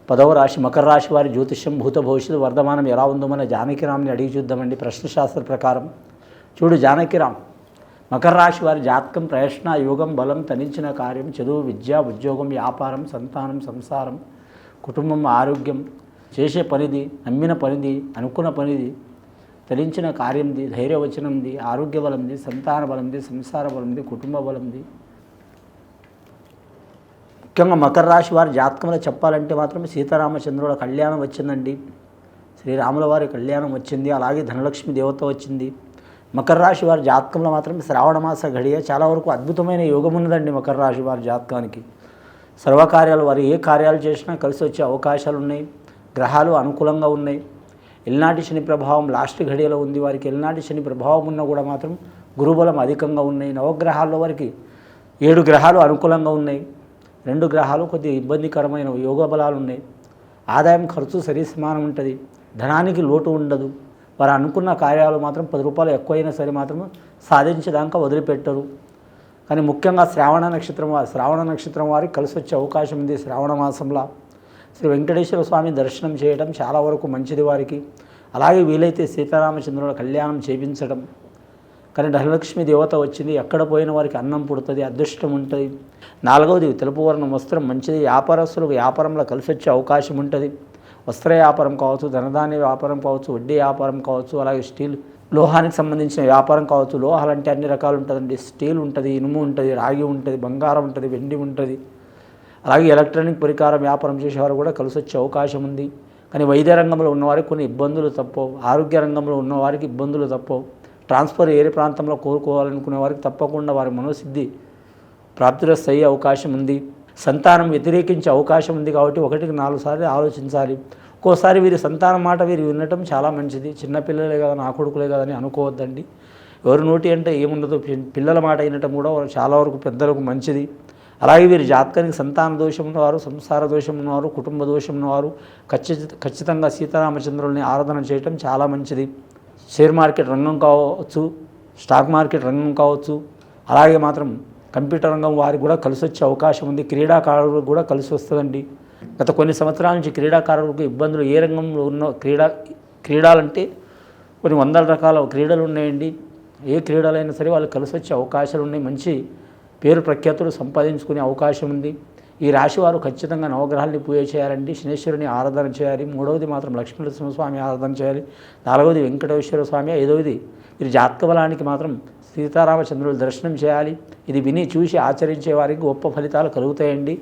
10వ రాశి మకర రాశి వారి జ్యోతిష్యం భూత భవిష్యత్తు వర్ధమానం ఎలా ఉందో మన జానకిరామ్ని అడిగి చూద్దామండి. ప్రశ్నశాస్త్ర ప్రకారం చూడు జానకిరామ్, మకర రాశి వారి జాతకం ప్రయత్న యోగం బలం తనించిన కార్యం చదువు విద్య ఉద్యోగం వ్యాపారం సంతానం సంసారం కుటుంబం ఆరోగ్యం చేసే పనిది నమ్మిన పనిది అనుకున్న పనిది తరించిన కార్యంది ధైర్యవచనంది ఆరోగ్య బలంది సంతాన బలంది సంసార బలంది కుటుంబ బలంది. ముఖ్యంగా మకర రాశి వారి జాతకంలో చెప్పాలంటే మాత్రం సీతారామచంద్రుల కళ్యాణం వచ్చిందండి. శ్రీరాముల వారి కళ్యాణం వచ్చింది, అలాగే ధనలక్ష్మి దేవత వచ్చింది. మకర రాశి వారి జాతకంలో మాత్రం శ్రావణ మాస ఘడియ చాలా వరకు అద్భుతమైన యోగం ఉన్నదండి. మకర రాశి వారి జాతకానికి సర్వకార్యాలు వారు ఏ కార్యాలు చేసినా కలిసి వచ్చే అవకాశాలు ఉన్నాయి. గ్రహాలు అనుకూలంగా ఉన్నాయి. ఎల్నాటి శని ప్రభావం లాస్ట్ ఘడియలో ఉంది. వారికి ఎల్నాటి శని ప్రభావం ఉన్నా కూడా మాత్రం గురుబలం అధికంగా ఉన్నాయి. నవగ్రహాల్లో వారికి 7 గ్రహాలు అనుకూలంగా ఉన్నాయి. 2 గ్రహాలు కొద్దిగా ఇబ్బందికరమైన యోగ బలాలు ఉన్నాయి. ఆదాయం ఖర్చు సరిసమానం ఉంటుంది. ధనానికి లోటు ఉండదు. వారు అనుకున్న కార్యాలు మాత్రం 10 రూపాయలు ఎక్కువైనా సరే మాత్రం సాధించేదాకా వదిలిపెట్టరు. కానీ ముఖ్యంగా శ్రావణ నక్షత్రం వారికి కలిసి వచ్చే అవకాశం ఉంది. శ్రావణ మాసంలో శ్రీ వెంకటేశ్వర స్వామి దర్శనం చేయడం చాలా వరకు మంచిది వారికి. అలాగే వీలైతే సీతారామచంద్రుల కళ్యాణం చేయించడం. కానీ ధనలక్ష్మి దేవత వచ్చింది, ఎక్కడ పోయిన వారికి అన్నం పుడుతుంది, అదృష్టం ఉంటుంది. 4వది తెలుపు వర్ణం వస్త్రం మంచిది. వ్యాపారస్తులకు వ్యాపారంలో కలిసి వచ్చే అవకాశం ఉంటుంది. వస్త్ర వ్యాపారం కావచ్చు, ధనధాన్య వ్యాపారం కావచ్చు, వడ్డీ వ్యాపారం కావచ్చు, అలాగే స్టీల్ లోహానికి సంబంధించిన వ్యాపారం కావచ్చు. లోహాలు అంటే అన్ని రకాలు ఉంటుందండి. స్టీల్ ఉంటుంది, ఇనుము ఉంటుంది, రాగి ఉంటుంది, బంగారం ఉంటుంది, వెండి ఉంటుంది. అలాగే ఎలక్ట్రానిక్ పరికరం వ్యాపారం చేసేవారు కూడా కలిసి వచ్చే అవకాశం ఉంది. కానీ వైద్య రంగంలో ఉన్నవారికి కొన్ని ఇబ్బందులు తప్పవు. ఆరోగ్య రంగంలో ఉన్నవారికి ఇబ్బందులు తప్పవు. ట్రాన్స్ఫర్ ఏరే ప్రాంతంలో కోరుకోవాలనుకునే వారికి తప్పకుండా వారి మనోసిద్ధి ప్రాప్తిరస్తు అయ్యే అవకాశం ఉంది. సంతానం వ్యతిరేకించే అవకాశం ఉంది. కాబట్టి 1కి 4 సార్లు ఆలోచించాలి. ఒక్కోసారి వీరి సంతానం మాట వీరు వినటం చాలా మంచిది. చిన్నపిల్లలే కదా, నా కొడుకులే కదని అనుకోవద్దండి. ఎవరి నోటి అంటే ఏముండదు. పిల్లల మాట వినటం కూడా చాలా వరకు పెద్దలకు మంచిది. అలాగే వీరి జాతకానికి సంతాన దోషం ఉన్నవారు, సంసార దోషం ఉన్నవారు, కుటుంబ దోషం ఉన్నవారు ఖచ్చితంగా సీతారామచంద్రుల్ని ఆరాధన చేయటం చాలా మంచిది. షేర్ మార్కెట్ రంగం కావచ్చు, స్టాక్ మార్కెట్ రంగం కావచ్చు, అలాగే మాత్రం కంప్యూటర్ రంగం వారికి కూడా కలిసి వచ్చే అవకాశం ఉంది. క్రీడాకారులకు కూడా కలిసి వస్తుందండి. గత కొన్ని సంవత్సరాల నుంచి క్రీడాకారులకు ఇబ్బందులు ఏ రంగంలో ఉన్న క్రీడలంటే కొన్ని వందల రకాల క్రీడలు ఉన్నాయండి. ఏ క్రీడలైనా సరే వాళ్ళకి కలిసి వచ్చే అవకాశాలు ఉన్నాయి. మంచి పేరు ప్రఖ్యాతులు సంపాదించుకునే అవకాశం ఉంది. ఈ రాశి వారు ఖచ్చితంగా నవగ్రహాలని పూజ చేయాలండి. శనేశ్వరుని ఆరాధన చేయాలి. 3వది మాత్రం లక్ష్మీనరసింహస్వామి ఆరాధన చేయాలి. 4వది వెంకటేశ్వర స్వామి. 5వది వీరి జాతక బలానికి మాత్రం సీతారామచంద్రుల దర్శనం చేయాలి. ఇది విని చూసి ఆచరించే వారికి గొప్ప ఫలితాలు కలుగుతాయండి.